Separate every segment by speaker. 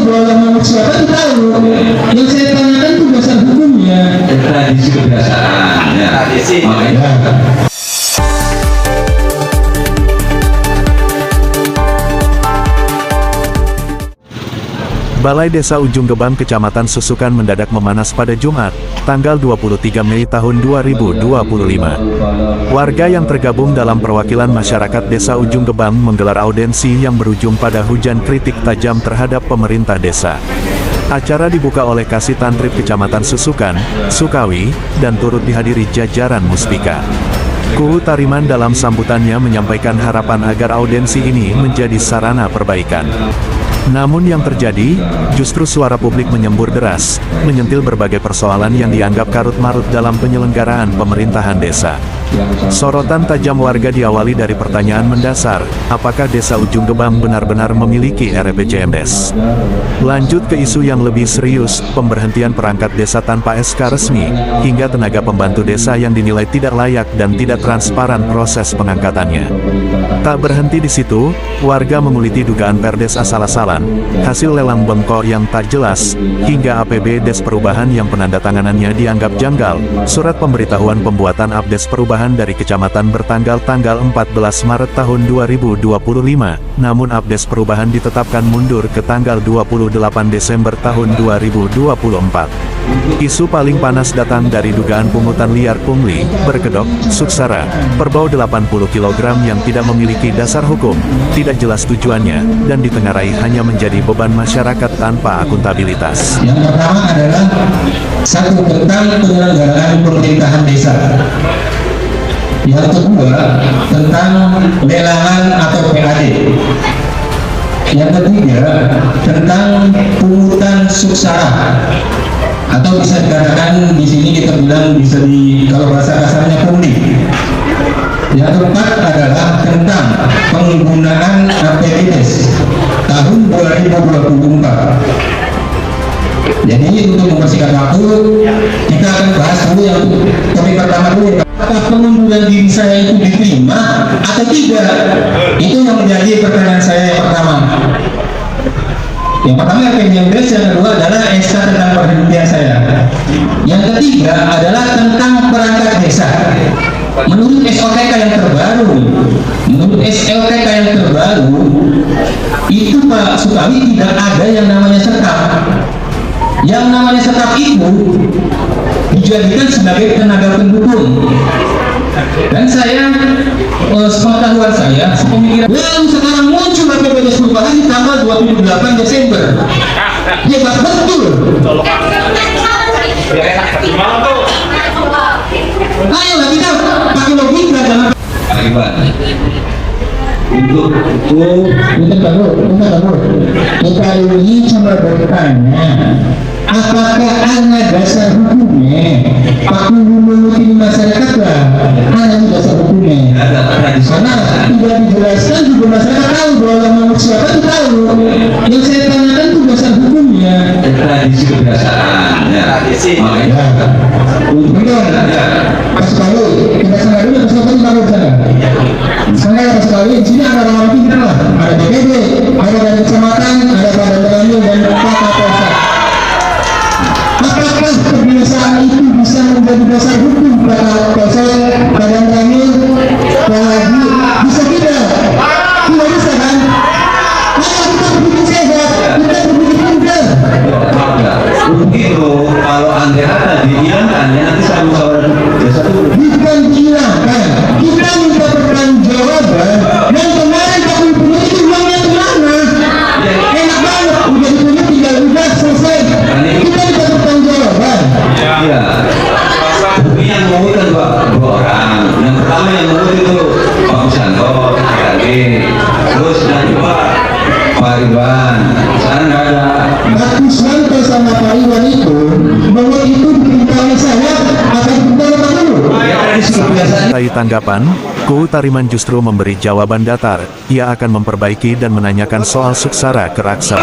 Speaker 1: bahwa nomor siapa itu tahu. Yang saya tanyakan itu dasar hukumnya.
Speaker 2: Tradisi kebiasaan. Ya. Tradisi. Makanya.
Speaker 3: Balai Desa Ujung Gebang Kecamatan Susukan mendadak memanas pada Jumat, tanggal 23 Mei tahun 2025. Warga yang tergabung dalam perwakilan masyarakat Desa Ujung Gebang menggelar audensi yang berujung pada hujan kritik tajam terhadap pemerintah desa. Acara dibuka oleh Kasih Tantrip Kecamatan Susukan, Sukawi, dan turut dihadiri jajaran Muspika. Kuhu Tariman dalam sambutannya menyampaikan harapan agar audensi ini menjadi sarana perbaikan. Namun yang terjadi, justru suara publik menyembur deras, menyentil berbagai persoalan yang dianggap karut-marut dalam penyelenggaraan pemerintahan desa. Sorotan tajam warga diawali dari pertanyaan mendasar, apakah Desa Ujung Gebang benar-benar memiliki RPJMDes? Lanjut ke isu yang lebih serius, pemberhentian perangkat desa tanpa SK resmi, hingga tenaga pembantu desa yang dinilai tidak layak dan tidak transparan proses pengangkatannya. Tak berhenti di situ, warga menguliti dugaan perdes asal-asalan, hasil lelang bengkok yang tak jelas, hingga APB Des Perubahan yang penandatanganannya dianggap janggal. Surat pemberitahuan pembuatan Abdes Perubahan dari kecamatan bertanggal 14 Maret tahun 2025, namun Abdes Perubahan ditetapkan mundur ke tanggal 28 Desember tahun 2024. Isu paling panas datang dari dugaan pungutan liar pungli, berkedok, suksara, perbau 80 kg yang tidak memiliki dasar hukum, tidak jelas tujuannya, dan ditengarai hanya menjadi beban masyarakat tanpa akuntabilitas.
Speaker 1: Yang pertama adalah satu tentang penyelenggaraan pemerintahan desa. Yang kedua tentang lelangan atau PAD. Yang ketiga tentang pungutan suksara, atau bisa dikatakan di sini kita bilang kalau bahasa kasarnya pungli. Yang keempat adalah tentang penggunaan APBDes tahun 2024. Jadi untuk mempersingkat waktu, kita akan bahas dulu yang topik pertama dulu. Apakah pengunduran diri saya itu diterima atau tidak? Itu yang menjadi pertanyaan saya yang pertama. Yang pertama RPJMDes, yang kedua adalah SK tentang perhentian saya. Yang ketiga adalah tentang perangkat desa. Menurut SLKK yang terbaru, itu Pak Sukawi tidak ada yang namanya sekap. Yang namanya sekap itu dijadikan sebagai tenaga pendukung. Dan saya, sepengetahuan saya, sepemikiran, lalu sekarang muncul APBDes Perubahan di tanggal 28 Desember. Hebat betul. Ayolah kita pakai logika, jangan untuk kita ini cuma bertanya, apakah ada dasar hukumnya? Pak mengurutin masyarakat lah, ada dasar hukumnya. Karena tidak dijelaskan juga masyarakat tahu bahwa nomor siapa itu tahu. Yang saya tanyakan itu dasar hukumnya.
Speaker 2: Tradisi kebiasaan. Ya. Tradisi. Makanya.
Speaker 1: Pas sekali kita sana dulu, pas sekali baru sana. Sekarang pas sekali di sini ada orang pintar lah, ada BPD, ada dari kecamatan, ada badan pengambil dan Pak Kapolsek. Apakah kebiasaan itu bisa menjadi dasar hukum Pak Kapolsek, badan pengambil, lagi bisa tidak? Tidak bisa kan? Ayo kita berpikir sehat, kita berpikir mudah.
Speaker 2: Begitu, kalau anggaran tadi dihilangkan, ya nanti saya musyawarah desa itu
Speaker 1: bukan dihilangkan, kita minta pertanggungjawaban. Yang kemarin kami punya itu uangnya kemana? Enak banget, udah dipunya tinggal udah selesai. Kita minta pertanggungjawaban.
Speaker 2: iya. Ini yang mengut kan dua orang. Yang pertama yang mengut itu Pak Kusanto, terus yang kedua Pak Ridwan. Sekarang nggak ada.
Speaker 1: Pak Kusanto sama Pak Iwan itu bahwa itu diminta oleh saya akan diminta oleh Pak Dulu.
Speaker 3: Dari tanggapan, Kuhu Tariman justru memberi jawaban datar. Ia akan memperbaiki dan menanyakan soal suksara ke Raksa.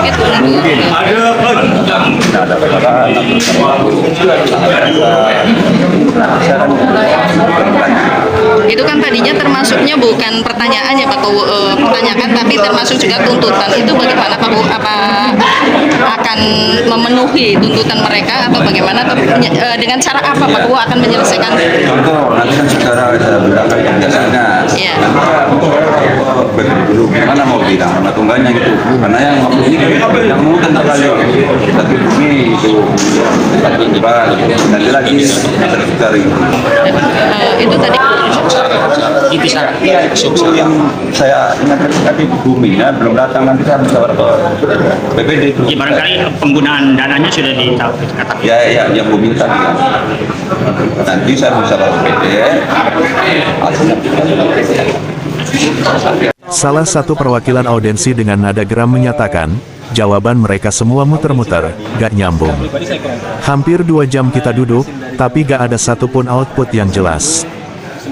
Speaker 4: Itu kan tadinya termasuknya bukan pertanyaan ya Pak, pertanyakan tapi termasuk juga tuntutan. Itu bagaimana Pak? Apa akan memenuhi tuntutan mereka atau bagaimana, atau dengan cara apa Pak Kuo akan menyelesaikan?
Speaker 2: Contoh, nanti kan secara berapa biasanya.
Speaker 4: Iya.
Speaker 2: Begini dulu, gimana mau bilang sama tunggalnya gitu. Karena yang waktu ini yang mau tentang kali satu ini itu satu juga, nanti lagi sekitar itu.
Speaker 4: Itu tadi
Speaker 2: Itu yang saya ingat tadi buminya belum datang, nanti saya bisa ke BPD itu.
Speaker 5: Ya, barangkali penggunaan dananya sudah dikatakan.
Speaker 2: Ya, yang bumi tadi kan. Nanti saya bisa ke BPD.
Speaker 3: Salah satu perwakilan audiensi dengan nada geram menyatakan, jawaban mereka semua muter-muter, gak nyambung. Hampir 2 jam kita duduk, tapi gak ada satupun output yang jelas.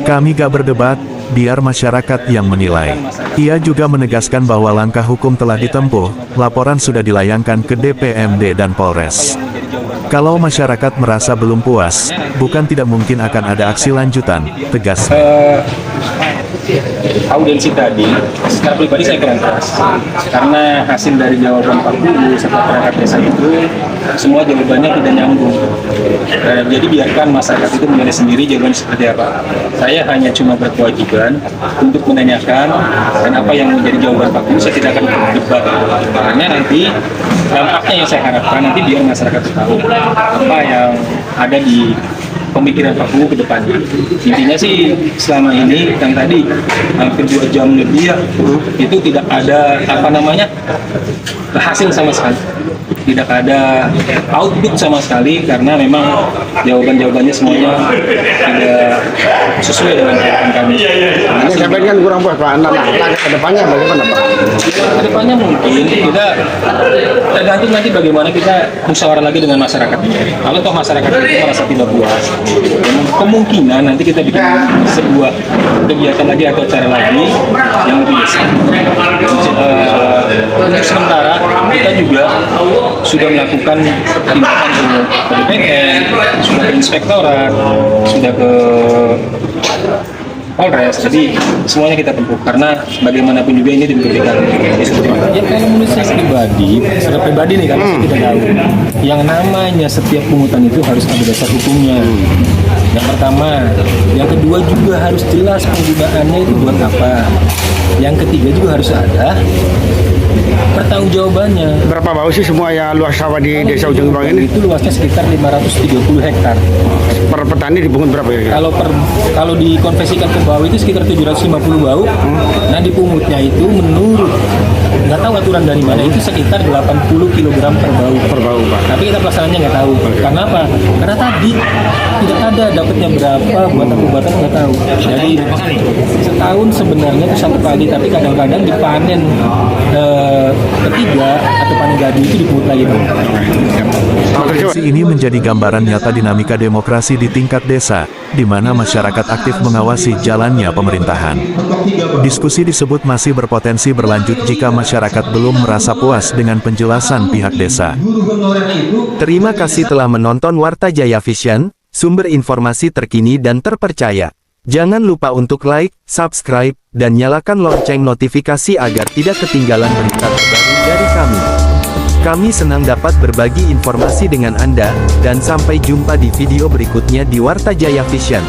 Speaker 3: Kami gak berdebat, biar masyarakat yang menilai. Ia juga menegaskan bahwa langkah hukum telah ditempuh, laporan sudah dilayangkan ke DPMD dan Polres. Kalau masyarakat merasa belum puas, bukan tidak mungkin akan ada aksi lanjutan, tegas.
Speaker 6: Audiensi tadi, secara pribadi saya kurang keras karena hasil dari jawaban Pak Guru serta perangkat desa itu semua jawabannya tidak nyambung. Jadi biarkan masyarakat itu menilai sendiri jawaban seperti apa. Saya hanya cuma berkewajiban untuk menanyakan, dan apa yang menjadi jawaban Pak Guru saya tidak akan berdebat, karena nanti dampaknya yang saya harapkan nanti biar masyarakat tahu apa yang ada di pemikiran Pak Guru ke depannya. Intinya sih selama ini yang tadi hampir 2 jam lebih ya, itu tidak ada hasil sama sekali, tidak ada output sama sekali, karena memang jawaban-jawabannya semuanya tidak sesuai dengan harapan kami.
Speaker 7: Ini sampai kan kurang puas Pak. Nah, ke depannya bagaimana Pak?
Speaker 6: Kedepannya mungkin kita tergantung nanti bagaimana kita musyawarah lagi dengan masyarakat. Kalau toh masyarakat itu merasa tidak puas, kemungkinan nanti kita bikin sebuah kegiatan lagi atau acara lagi yang lebih besar. Untuk sementara kita juga sudah melakukan tindakan ke BPN, sudah ke inspektorat, sudah ke Polres, jadi semuanya kita tempuh karena bagaimanapun juga ini diberikan. Ya kalau menurut saya pribadi, secara pribadi nih karena saya tidak tahu, yang namanya setiap pungutan itu harus ada dasar hukumnya. Yang pertama, yang kedua juga harus jelas penggunaannya itu buat apa. Yang ketiga juga harus ada pertanggungjawabannya.
Speaker 7: Berapa bau sih semua ya luas sawah di Desa Ujung Gebang ini?
Speaker 6: Itu luasnya sekitar 530 hektar.
Speaker 7: Per petani dipungut berapa ya?
Speaker 6: Kalau dikonversikan ke bau itu sekitar 750 bau. Nah dipungutnya itu menurut nggak tahu aturan dari mana itu sekitar 80 kg per bau.
Speaker 7: Per bau Pak.
Speaker 6: Tapi kita pelaksanaannya nggak tahu. Karena apa? Karena tadi tidak ada dapatnya berapa, buatan nggak tahu. Jadi setahun sebenarnya itu 1 kali, tapi kadang-kadang dipanen ketiga atau panen gadu itu dipungut lagi.
Speaker 3: Aksi ini menjadi gambaran nyata dinamika demokrasi di tingkat desa, di mana masyarakat aktif mengawasi jalannya pemerintahan. Diskusi disebut masih berpotensi berlanjut jika masyarakat belum merasa puas dengan penjelasan pihak desa.
Speaker 8: Terima kasih telah menonton Warta Jaya Vision, sumber informasi terkini dan terpercaya. Jangan lupa untuk like, subscribe, dan nyalakan lonceng notifikasi agar tidak ketinggalan berita terbaru dari kami. Kami senang dapat berbagi informasi dengan Anda, dan sampai jumpa di video berikutnya di Warta Jaya Vision.